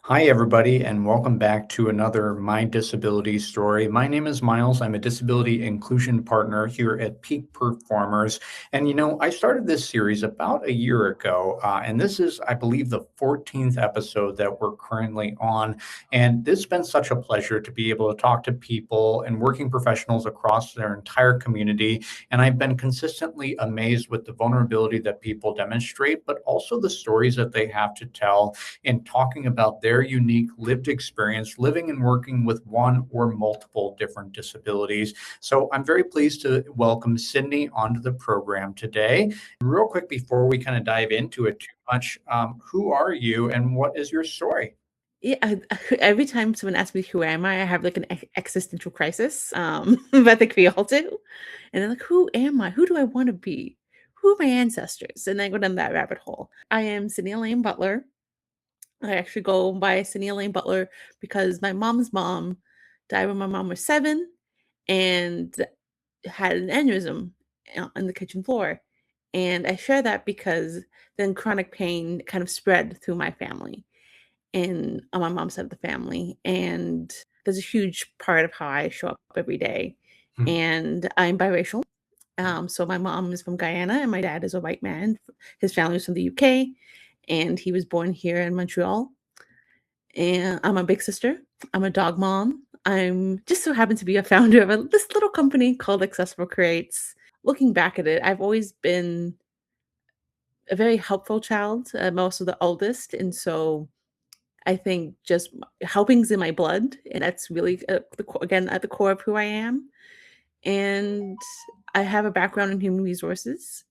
Hi, everybody, and welcome back to another My Disability Story. My name is Miles. I'm a disability inclusion partner here at Peak Performers. And I started this series about a year ago, and this is, I believe, the 14th episode that we're currently on. And this has been such a pleasure to be able to talk to people and working professionals across their entire community. And I've been consistently amazed with the vulnerability that people demonstrate, but also the stories that they have to tell in talking about their unique lived experience living and working with one or multiple different disabilities. So I'm very pleased to welcome Sydney onto the program today. Real quick, before we kind of dive into it too much, who are you and what is your story? Yeah, every time someone asks me who am I have like an existential crisis. But I think we all do. And then like, who am I? Who do I want to be? Who are my ancestors? And then I go down that rabbit hole. I am Sydney Elaine Butler. I actually go by Sydney Elaine Butler because my mom's mom died when my mom was 7 and had an aneurysm on the kitchen floor. And I share that because then chronic pain kind of spread through my family and on my mom's side of the family. And there's a huge part of how I show up every day. Hmm. And I'm biracial. So my mom is from Guyana and my dad is a white man. His family is from the UK and he was born here in Montreal. And I'm a big sister. I'm a dog mom. I'm just so happen to be a founder of this little company called Accessible Creates. Looking back at it, I've always been a very helpful child. I'm also the oldest, and so I think just helping's in my blood, and that's really again at the core of who I am. And I have a background in human resources,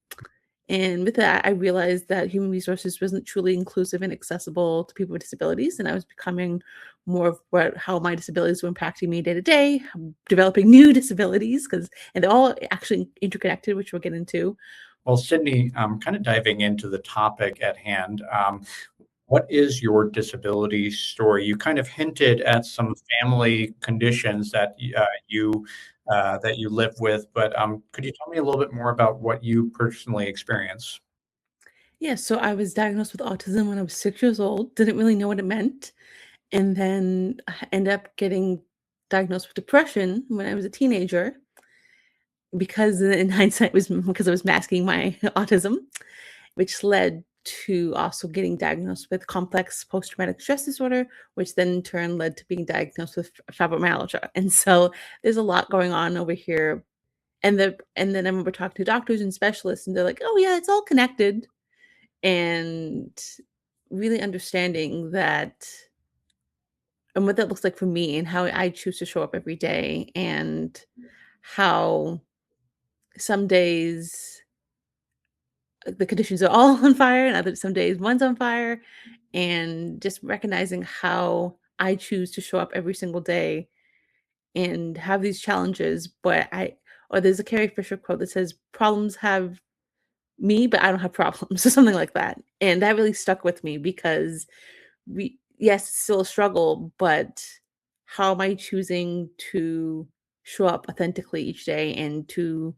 and with that, I realized that human resources wasn't truly inclusive and accessible to people with disabilities, and I was becoming more of what how my disabilities were impacting me day to day, developing new disabilities because and they're all actually interconnected, which we'll get into. Well, Sydney, kind of diving into the topic at hand, what is your disability story? You kind of hinted at some family conditions that you live with, but could you tell me a little bit more about what you personally experience? Yeah, so I was diagnosed with autism when I was 6 years old. Didn't really know what it meant. And then I ended up getting diagnosed with depression when I was a teenager because in hindsight it was because I was masking my autism, which led to also getting diagnosed with complex post-traumatic stress disorder, which then in turn led to being diagnosed with fibromyalgia. And so there's a lot going on over here. And then I remember talking to doctors and specialists, and they're like, "Oh yeah, it's all connected." And really understanding that and what that looks like for me and how I choose to show up every day and how some days the conditions are all on fire and other some days one's on fire and just recognizing how I choose to show up every single day and have these challenges but I or there's a Carrie Fisher quote that says problems have me but I don't have problems or something like that, and that really stuck with me because we yes, it's still a struggle, but how am I choosing to show up authentically each day and to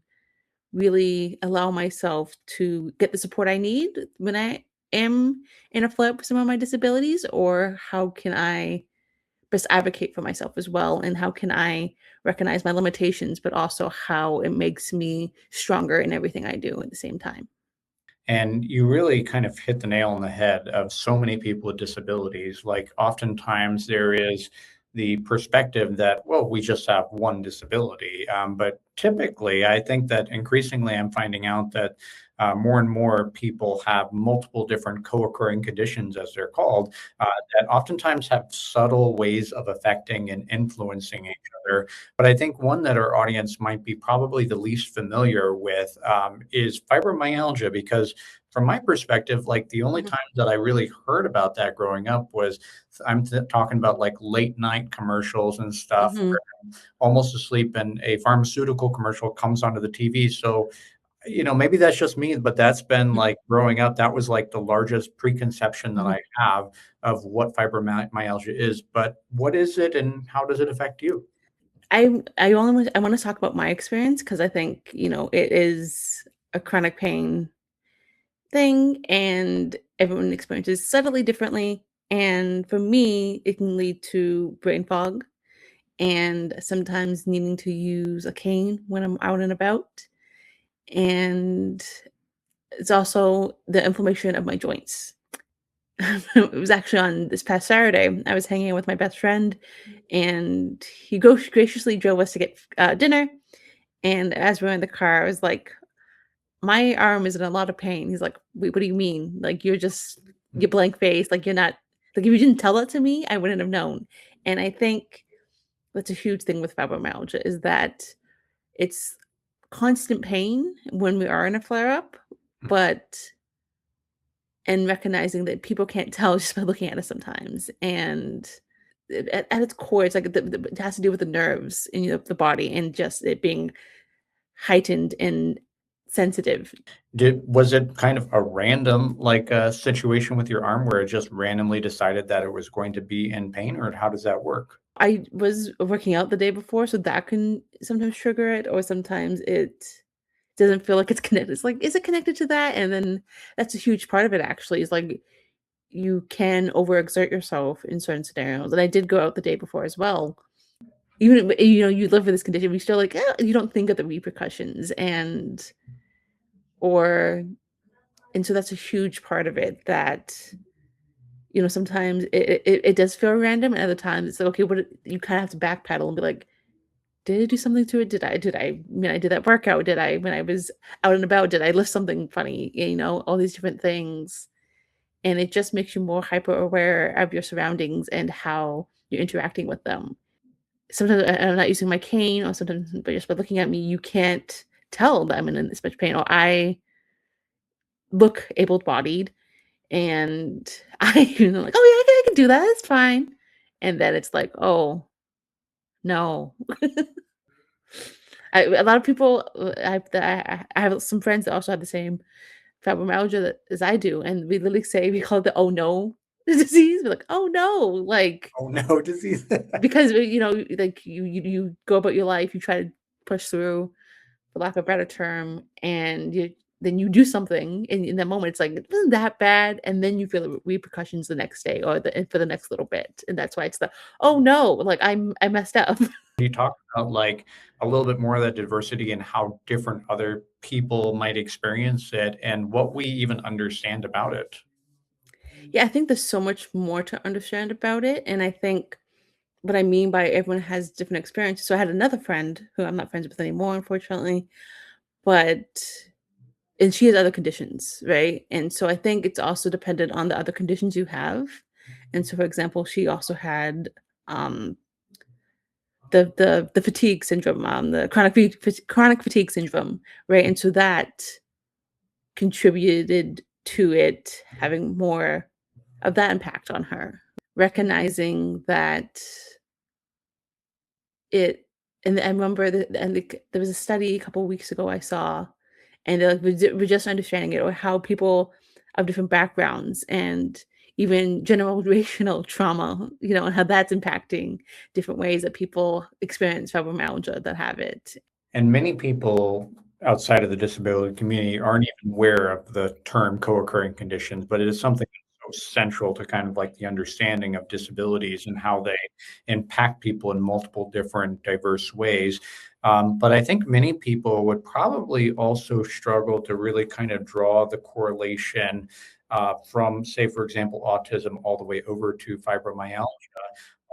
really allow myself to get the support I need when I am in a flare up with some of my disabilities? Or how can I best advocate for myself as well? And how can I recognize my limitations, but also how it makes me stronger in everything I do at the same time? And you really kind of hit the nail on the head of so many people with disabilities. Like, oftentimes there is the perspective that, well, we just have one disability. But typically, I think that increasingly I'm finding out that more and more people have multiple different co occurring conditions, as they're called, uh, that oftentimes have subtle ways of affecting and influencing each other. But I think one that our audience might be probably the least familiar with is fibromyalgia, because from my perspective, like the only Mhm, time that I really heard about that growing up was talking about like late night commercials and stuff, mhm, almost asleep, and a pharmaceutical commercial comes onto the TV. So, maybe that's just me, but that's been mhm. like growing up, that was like the largest preconception that Mhm. I have of what fibromyalgia is. But what is it and how does it affect you? I wanna talk about my experience because I think, it is a chronic pain thing, and everyone experiences subtly differently. And for me, it can lead to brain fog and sometimes needing to use a cane when I'm out and about. And it's also the inflammation of my joints. It was actually on this past Saturday. I was hanging out with my best friend, and he graciously drove us to get dinner. And as we were in the car, I was like, "My arm is in a lot of pain." He's like, "Wait, what do you mean? Like you blank face, like you're not like if you didn't tell that to me, I wouldn't have known." And I think that's a huge thing with fibromyalgia is that it's constant pain when we are in a flare up, but and recognizing that people can't tell just by looking at us sometimes. And at its core, it's like it has to do with the nerves in the body and just it being heightened and sensitive. Was it kind of a random, like, situation with your arm where it just randomly decided that it was going to be in pain, or how does that work? I was working out the day before, so that can sometimes trigger it, or sometimes it doesn't feel like it's connected. It's like, is it connected to that? And then that's a huge part of it actually, is like you can overexert yourself in certain scenarios. And I did go out the day before as well. Even you live with this condition, we still like you don't think of the repercussions or and so that's a huge part of it that sometimes it does feel random, and other times it's like, okay, you kind of have to backpedal and be like, did I do something to it? When I did that workout, when I was out and about, did I lift something funny? All these different things. And it just makes you more hyper aware of your surroundings and how you're interacting with them. Sometimes I'm not using my cane, or sometimes, but just by looking at me, you can't tell that I'm in this much pain, or I look able-bodied, and like, oh yeah, I can do that. It's fine. And then it's like, oh no. A lot of people, I have some friends that also have the same fibromyalgia as I do, and we literally say we call it the "oh no" disease. We're like, "Oh no," like Oh, no, disease. because like you go about your life, you try to push through, for lack of a better term, and then you do something, and in that moment, it's like it wasn't that bad, and then you feel the repercussions the next day or for the next little bit, and that's why it's the "oh no," like I messed up. Can you talk about, like, a little bit more of the diversity and how different other people might experience it and what we even understand about it? Yeah, I think there's so much more to understand about it, and I think what I mean by everyone has different experiences. So I had another friend who I'm not friends with anymore, unfortunately, but and she has other conditions, right? And so I think it's also dependent on the other conditions you have. And so, for example, she also had um, the fatigue syndrome, the chronic fatigue syndrome, right? And so that contributed to it having more of that impact on her. Recognizing that It and I remember there was a study a couple of weeks ago I saw, and they're like, we're just understanding it, or how people of different backgrounds and even generational trauma, and how that's impacting different ways that people experience fibromyalgia that have it. And many people outside of the disability community aren't even aware of the term co-occurring conditions, but it is something that's so central to kind of like the understanding of disabilities and how they impact people in multiple different diverse ways. But I think many people would probably also struggle to really kind of draw the correlation from, say, for example, autism all the way over to fibromyalgia,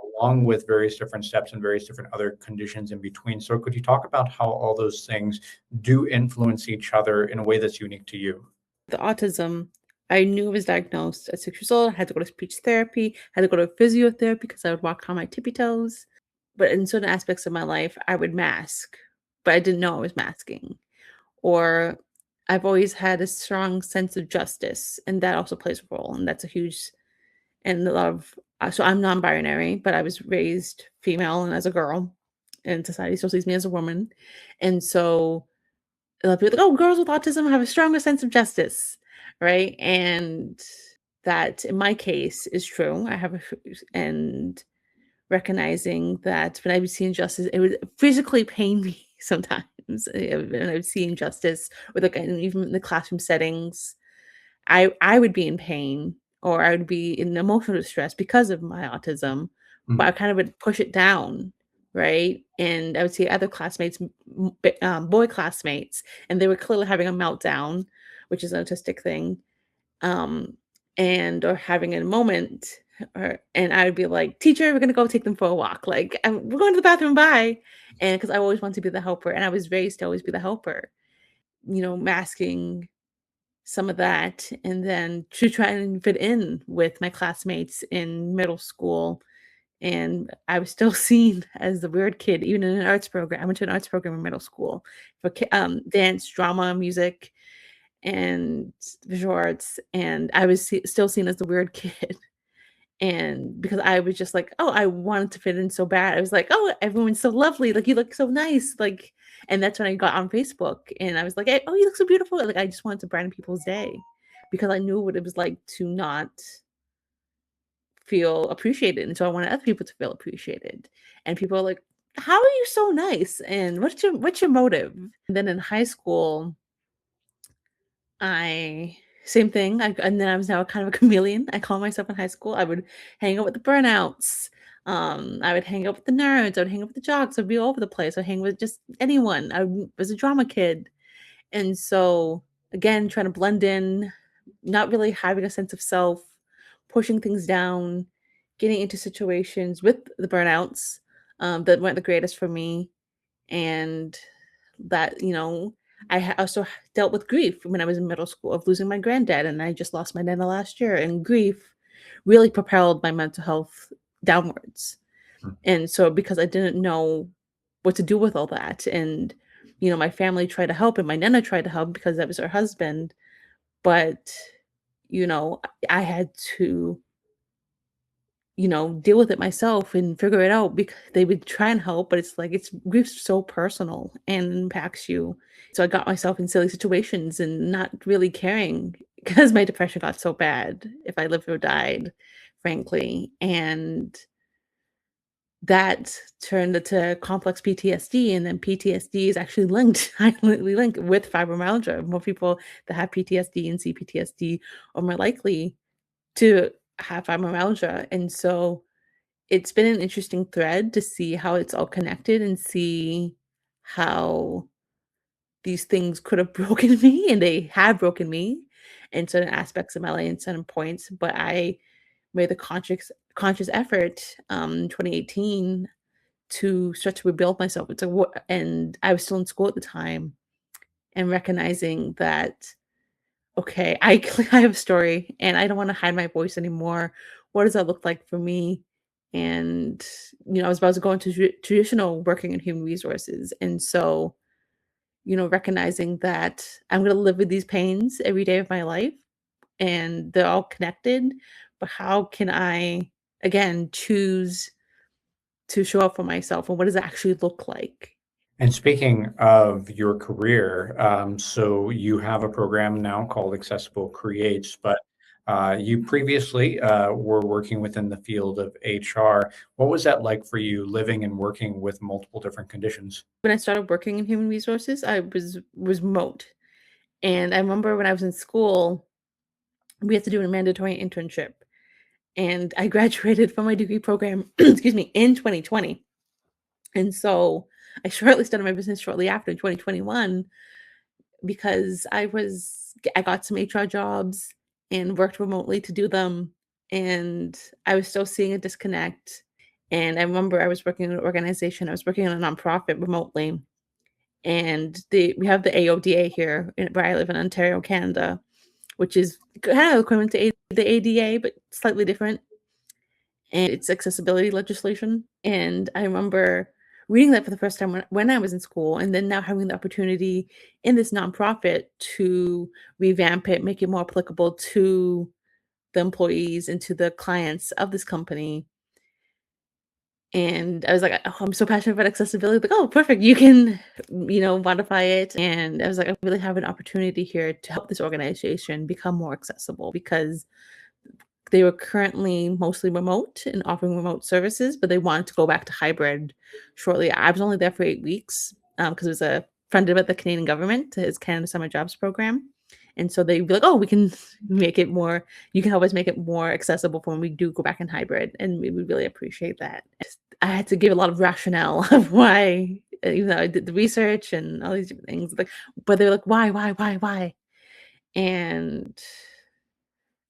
along with various different steps and various different other conditions in between. So could you talk about how all those things do influence each other in a way that's unique to you? The autism, I knew I was diagnosed at 6 years old. I had to go to speech therapy, had to go to physiotherapy because I would walk on my tippy toes. But in certain aspects of my life, I would mask, but I didn't know I was masking. Or I've always had a strong sense of justice, and that also plays a role. And that's a huge and a lot of so I'm non-binary, but I was raised female and as a girl, and society still sees me as a woman. And so a lot of people are like, oh, girls with autism have a stronger sense of justice, right? And that in my case is true. And recognizing that when I would see injustice, it would physically pain me sometimes. When I would see injustice, or like and even in the classroom settings, I would be in pain, or I would be in emotional distress because of my autism, but I Mhm. kind of would push it down, right? And I would see other classmates, boy classmates, and they were clearly having a meltdown, which is an autistic thing, um, and or having a moment, and I would be like, "Teacher, we're gonna go take them for a walk. Like, we're going to the bathroom. Bye." And because I always wanted to be the helper, and I was raised to always be the helper, masking some of that, and then to try and fit in with my classmates in middle school. And I was still seen as the weird kid, even in an arts program. I went to an arts program in middle school for dance, drama, music, and visual arts, and I was still seen as the weird kid. And because I was just like, oh, I wanted to fit in so bad. I was like, oh, everyone's so lovely. Like, you look so nice. Like, and that's when I got on Facebook and I was like, oh, you look so beautiful. Like, I just wanted to brighten people's day because I knew what it was like to not feel appreciated. And so I wanted other people to feel appreciated. And people are like, how are you so nice? And what's your motive? And then in high school, I same thing, and then I was now kind of a chameleon. I call myself in high school. I would hang out with the burnouts. I would hang out with the nerds. I would hang out with the jocks. I'd be all over the place. I'd hang with just anyone. Was a drama kid. And so, again, trying to blend in, not really having a sense of self, pushing things down, getting into situations with the burnouts that weren't the greatest for me. And that, also dealt with grief when I was in middle school of losing my granddad, and I just lost my nana last year, and grief really propelled my mental health downwards. And so because I didn't know what to do with all that, and my family tried to help and my nana tried to help because that was her husband, but I had to deal with it myself and figure it out because they would try and help, but it's like it's grief's so personal and impacts you. So I got myself in silly situations and not really caring because my depression got so bad if I lived or died, frankly. And that turned into complex PTSD, and then PTSD is actually linked, highly linked with fibromyalgia. More people that have PTSD and CPTSD are more likely to have fibromyalgia. And so it's been an interesting thread to see how it's all connected and see how these things could have broken me, and they have broken me in certain aspects of my life and certain points. But I made the conscious effort in 2018 to start to rebuild myself. And I was still in school at the time, and recognizing that okay, I have a story and I don't want to hide my voice anymore. What does that look like for me? And I was about to go into traditional working in human resources. And so, recognizing that I'm going to live with these pains every day of my life and they're all connected, but how can I again choose to show up for myself, and what does it actually look like? And speaking of your career, so you have a program now called Accessible Creates, but you previously were working within the field of HR. What was that like for you living and working with multiple different conditions? When I started working in human resources, I was remote. And I remember when I was in school, we had to do a mandatory internship. And I graduated from my degree program, excuse me, in 2020. And so I shortly started my business shortly after in 2021 because I got some HR jobs and worked remotely to do them. And I was still seeing a disconnect. And I remember I was working in an organization, I was working on a nonprofit remotely. And we have the AODA here where I live in Ontario, Canada, which is kind of equivalent to the ADA, but slightly different. And it's accessibility legislation. And I remember reading that for the first time when I was in school, and then now having the opportunity in this nonprofit to revamp it, make it more applicable to the employees and to the clients of this company. And I was like, "Oh, I'm so passionate about accessibility." Like, "Oh, perfect. You can, modify it." And I was like, "I really have an opportunity here to help this organization become more accessible," because they were currently mostly remote and offering remote services, but they wanted to go back to hybrid shortly. I was only there for 8 weeks because it was funded by the Canadian government, his Canada Summer Jobs program. And so they'd be like, "Oh, we can make it more you can help us make it more accessible for when we do go back in hybrid," and we would really appreciate that. I had to give a lot of rationale of why, even though I did the research and all these different things, like, but they're like, why?" And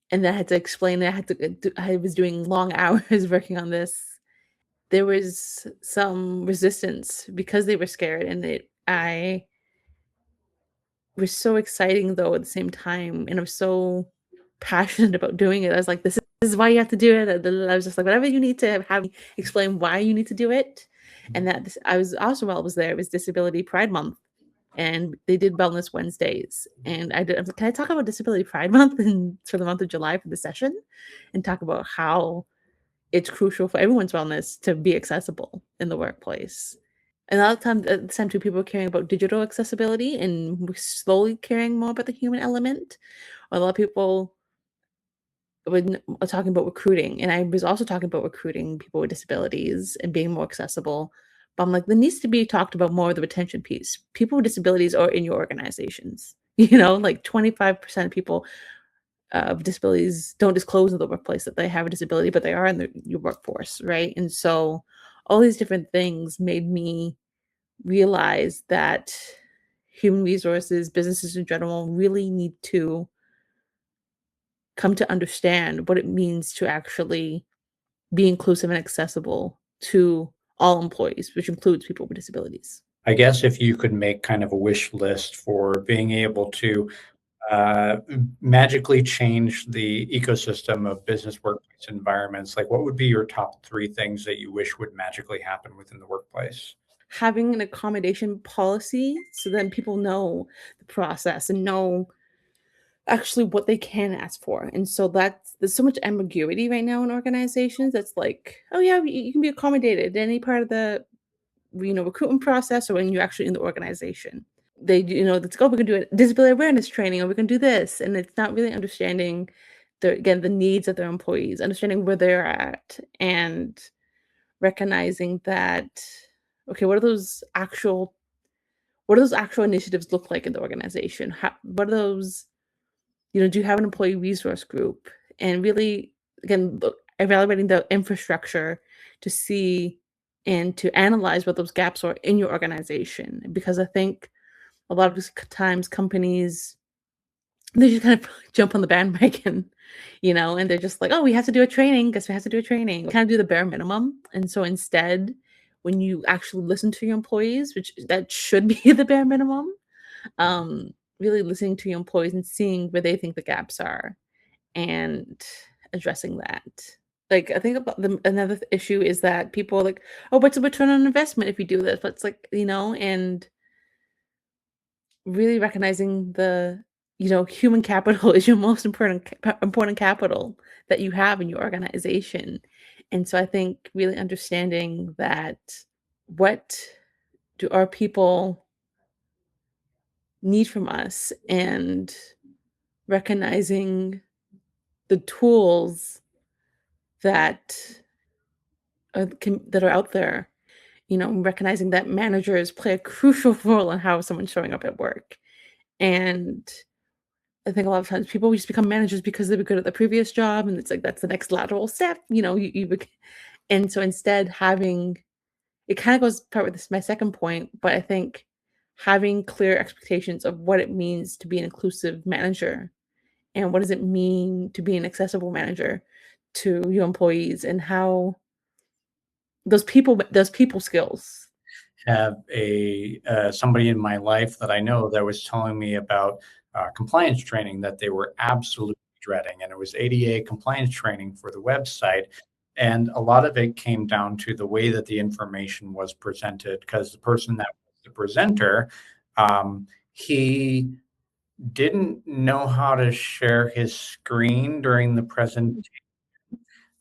then I had to explain that I was doing long hours working on this. There was some resistance because they were scared, and I was so exciting though at the same time, and I was so passionate about doing it. I was like, this is why you have to do it. I was just like, whatever you need to have me explain why you need to do it. And that I was also, while I was there, it was Disability Pride Month, and they did Wellness Wednesdays. And I was like, can I talk about Disability Pride Month and for the month of July for the session, and talk about how it's crucial for everyone's wellness to be accessible in the workplace. And a lot of times, at the same time, too, people are caring about digital accessibility, and we're slowly caring more about the human element. A lot of people are talking about recruiting, and I was also talking about recruiting people with disabilities and being more accessible. But I'm like, there needs to be talked about more of the retention piece. People with disabilities are in your organizations. Like 25% of people of disabilities don't disclose in the workplace that they have a disability, but they are in your workforce, right? And so all these different things made me realize that human resources, businesses in general, really need to come to understand what it means to actually be inclusive and accessible to all employees, which includes people with disabilities. I guess if you could make kind of a wish list for being able to uh, magically change the ecosystem of business workplace environments, like what would be your top three things that you wish would magically happen within the workplace? Having an accommodation policy so then people know the process and know actually what they can ask for. And so there's so much ambiguity right now in organizations that's like, oh yeah, you can be accommodated in any part of the recruitment process or when you're actually in the organization. Let's go, we can do a disability awareness training or we can do this. And it's not really understanding the needs of their employees, understanding where they're at and recognizing that, okay, what do those actual initiatives look like in the organization? What are those, do you have an employee resource group? And really, again, evaluating the infrastructure to see and to analyze what those gaps are in your organization. Because I think a lot of times companies, they just kind of jump on the bandwagon, and they're just like, oh, we have to do a training. Guess we have to do a training. We kind of do the bare minimum. And so instead, when you actually listen to your employees, which that should be the bare minimum, um, really listening to your employees and seeing where they think the gaps are and addressing that. Like, I think about another issue is that people are like, oh, what's a return on investment if you do this? But it's like, and really recognizing human capital is your most important capital that you have in your organization. And so I think really understanding that, what do our people need from us, and recognizing the tools that that are out there, recognizing that managers play a crucial role in how someone's showing up at work. And I think a lot of times people just become managers because they were good at the previous job, and it's like that's the next lateral step. And so instead, having it kind of goes part with my second point, but I think having clear expectations of what it means to be an inclusive manager, and what does it mean to be an accessible manager to your employees, and how those people skills. Have a somebody in my life that I know that was telling me about compliance training that they were absolutely dreading, and it was ADA compliance training for the website. And a lot of it came down to the way that the information was presented, because the person that was the presenter, he didn't know how to share his screen during the presentation,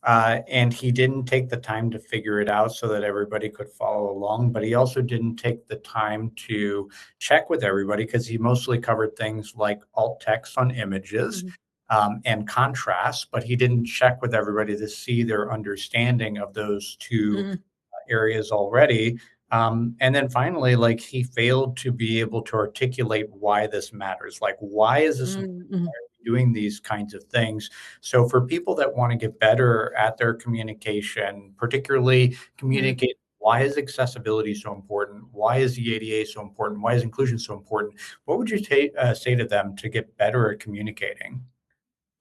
and he didn't take the time to figure it out so that everybody could follow along. But he also didn't take the time to check with everybody, because he mostly covered things like alt text on images Mhm, and contrast, but he didn't check with everybody to see their understanding of those two mhm, areas already. And then finally, like he failed to be able to articulate why this matters. Like, why is this Mm, mhm, doing these kinds of things? So, for people that want to get better at their communication, particularly mhm. communicate. Why is accessibility so important? Why is the ADA so important? Why is inclusion so important? What would you say to them to get better at communicating?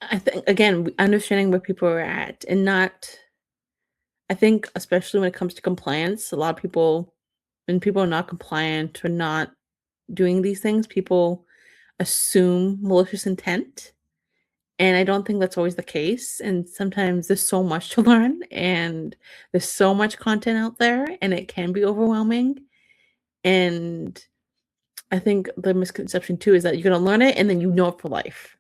I think, again, understanding where people are at and not I think especially when it comes to compliance, a lot of people when people are not compliant or not doing these things, people assume malicious intent, and I don't think that's always the case, and sometimes there's so much to learn, and there's so much content out there, and it can be overwhelming, and I think the misconception too is that you're gonna learn it and then you know it for life,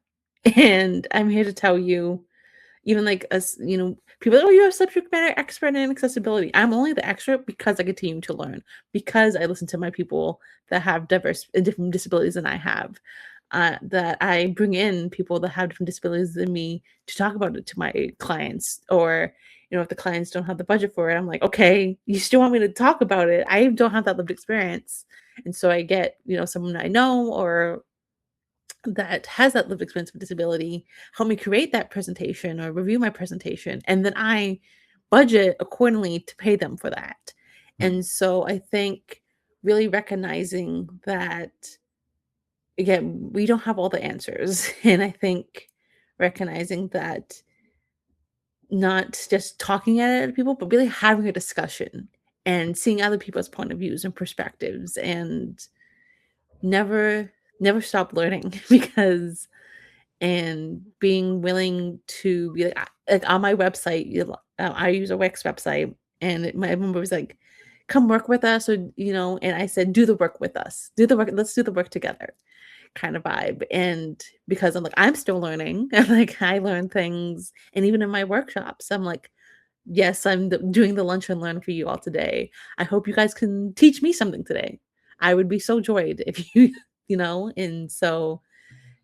and I'm here to tell you even like us, people are, "Oh, you're a subject matter expert in accessibility." I'm only the expert because I continue to learn, because I listen to my people that have diverse and different disabilities than I have. That I bring in people that have different disabilities than me to talk about it to my clients, or if the clients don't have the budget for it, I'm like, okay, you still want me to talk about it? I don't have that lived experience, and so I get someone I know or that has that lived experience with disability help me create that presentation or review my presentation, and then I budget accordingly to pay them for that. Hmm. And so I think really recognizing that, again, we don't have all the answers, and I think recognizing that, not just talking at it at people, but really having a discussion and seeing other people's point of views and perspectives, and never never stop learning because and being willing to be like on my website, I use a Wix website, and my member was like, "Come work with us," or and I said, "Do the work with us. Do the work. Let's do the work together." Kind of vibe. And because I'm like, I'm still learning, and like I learn things, and even in my workshops, I'm like, yes, I'm doing the lunch and learn for you all today. I hope you guys can teach me something today. I would be so joyed if you, and so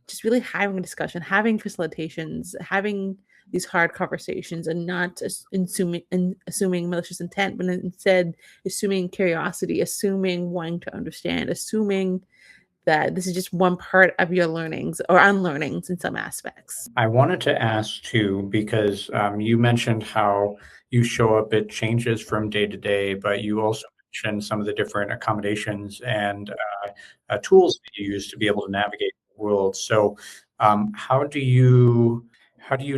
just really having a discussion, having facilitations, having these hard conversations, and not assuming malicious intent, but instead assuming curiosity, assuming wanting to understand, assuming that this is just one part of your learnings or unlearnings in some aspects. I wanted to ask too, because you mentioned how you show up, it changes from day to day, but you also mentioned some of the different accommodations and tools that you use to be able to navigate the world. So, how do you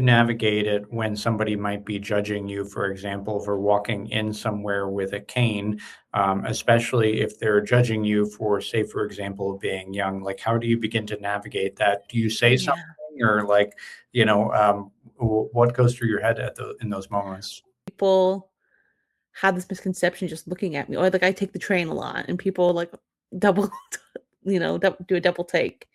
navigate it when somebody might be judging you, for example, for walking in somewhere with a cane, especially if they're judging you for, say, for example, being young? Like, how do you begin to navigate that? Do you say something, Yeah. or like, what goes through your head in those moments? People have this misconception just looking at me, or like I take the train a lot and people like double, do a double take.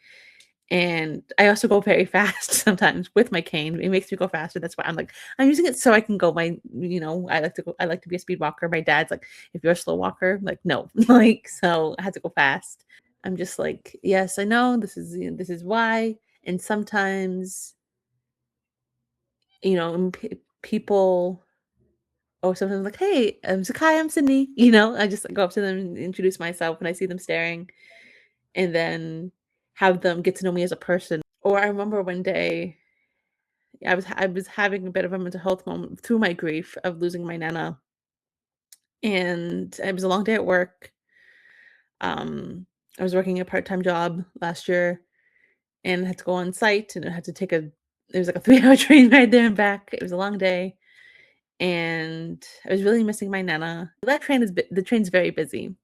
And I also go very fast sometimes with my cane. It makes me go faster. That's why I'm like, I'm using it so I can go I like to be a speed walker. My dad's like, if you're a slow walker, like, no. Like, so I had to go fast. I'm just like, yes, I know this is why. And sometimes, people or sometimes like, hey, I'm Zakai, I'm Sydney. I just go up to them and introduce myself when I see them staring, and then have them get to know me as a person. Or I remember one day I was having a bit of a mental health moment through my grief of losing my nana, and it was a long day at work. I was working a part-time job last year, and I had to go on site, and I had to take a it was like a 3-hour train ride there and back. It was a long day, and I was really missing my nana. The train's very busy,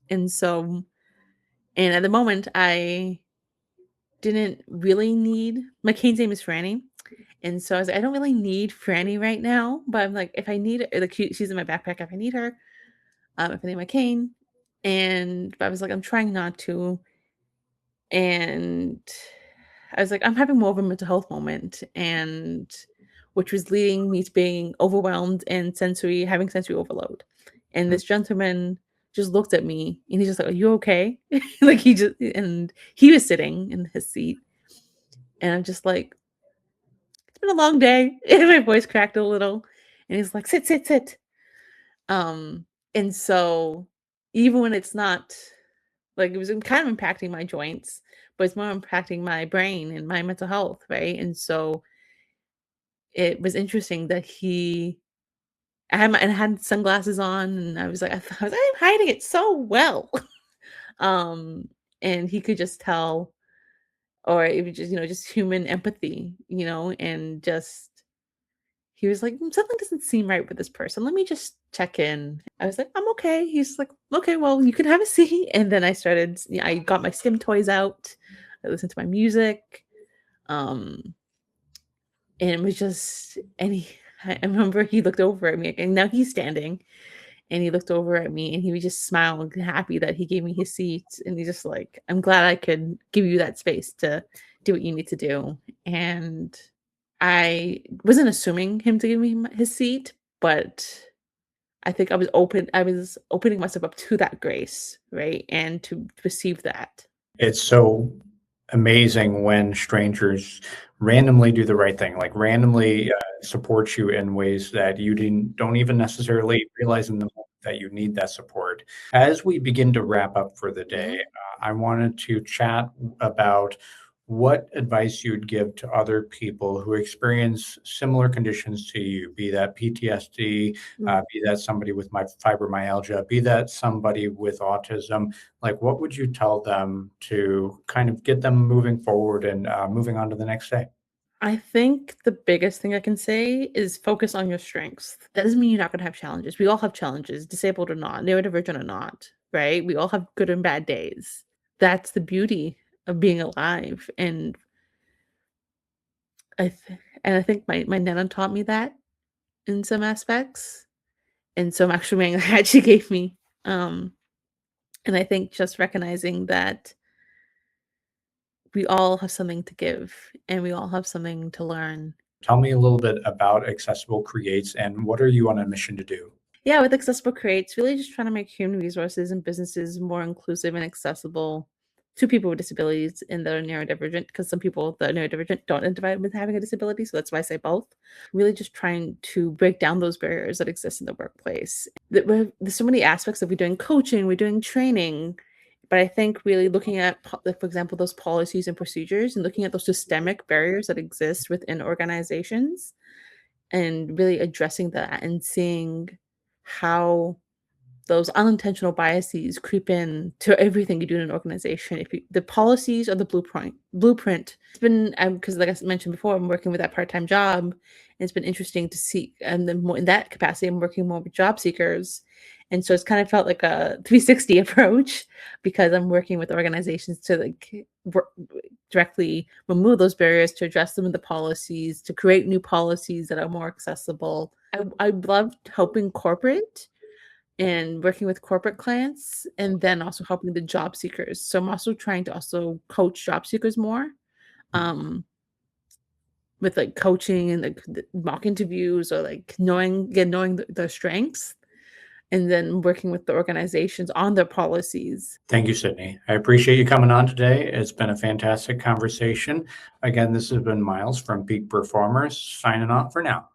and so and at the moment, I didn't really need my cane's name is Franny. And so I was like, I don't really need Franny right now, but I'm like, if I need her, like she's in my backpack if I need her, if I need my cane. And but I was like, I'm trying not to. And I was like, I'm having more of a mental health moment, and which was leading me to being overwhelmed and having sensory overload. And this gentleman just looked at me and he's just like, "Are you okay?" Like and he was sitting in his seat, and I'm just like, "It's been a long day." And my voice cracked a little, and he's like, "Sit, sit, sit." Um, and so even when it's not like, it was kind of impacting my joints, but it's more impacting my brain and my mental health, right? And so it was interesting that I had sunglasses on, and I was like, I'm hiding it so well. um, and he could just tell, or it was just, just human empathy, and just he was like, Something doesn't seem right with this person. Let me just check in." I was like, "I'm okay." He's like, "Okay, well, you can have a seat." And then I got my Skim toys out. I listened to my music. Um, and it was just, and I remember he looked over at me, and now he's standing, and he looked over at me, and he was just smiled, happy that he gave me his seat. And he's just like, "I'm glad I could give you that space to do what you need to do." And I wasn't assuming him to give me his seat, but I think I was opening myself up to that grace, right? And to receive that. It's so amazing when strangers randomly do the right thing, like randomly support you in ways that you don't even necessarily realize in the moment that you need that support. As we begin to wrap up for the day, Mhm. I wanted to chat about what advice you'd give to other people who experience similar conditions to you, be that PTSD, Mm. be that somebody with my fibromyalgia, be that somebody with autism. Like, what would you tell them to kind of get them moving forward and moving on to the next day? I think the biggest thing I can say is focus on your strengths. That doesn't mean you're not going to have challenges. We all have challenges, disabled or not, neurodivergent or not, right? We all have good and bad days. That's the beauty of being alive. I think my nana taught me that in some aspects. And so I'm actually that she gave me. Um, and I think just recognizing that we all have something to give and we all have something to learn. Tell me a little bit about Accessible Creates and what are you on a mission to do? Yeah, with Accessible Creates, really just trying to make human resources and businesses more inclusive and accessible to people with disabilities and that are neurodivergent, because some people that are neurodivergent don't identify with having a disability. So that's why I say both. Really just trying to break down those barriers that exist in the workplace. There's so many aspects that we're doing coaching, we're doing training, but I think really looking at, like, for example, those policies and procedures and looking at those systemic barriers that exist within organizations and really addressing that and seeing how those unintentional biases creep in to everything you do in an organization. If you, the policies are the blueprint. It's been because, like I mentioned before, I'm working with that part-time job, and it's been interesting to see. And then more in that capacity, I'm working more with job seekers, and so it's kind of felt like a 360 approach because I'm working with organizations to directly remove those barriers, to address them in the policies, to create new policies that are more accessible. I love helping corporate and working with corporate clients, and then also helping the job seekers. So I'm also trying to also coach job seekers more, um, with like coaching and like the mock interviews, or like knowing their strengths, and then working with the organizations on their policies. Thank you, Sydney. I appreciate you coming on today. It's been a fantastic conversation. Again, this has been Miles from Peak Performers signing off for now.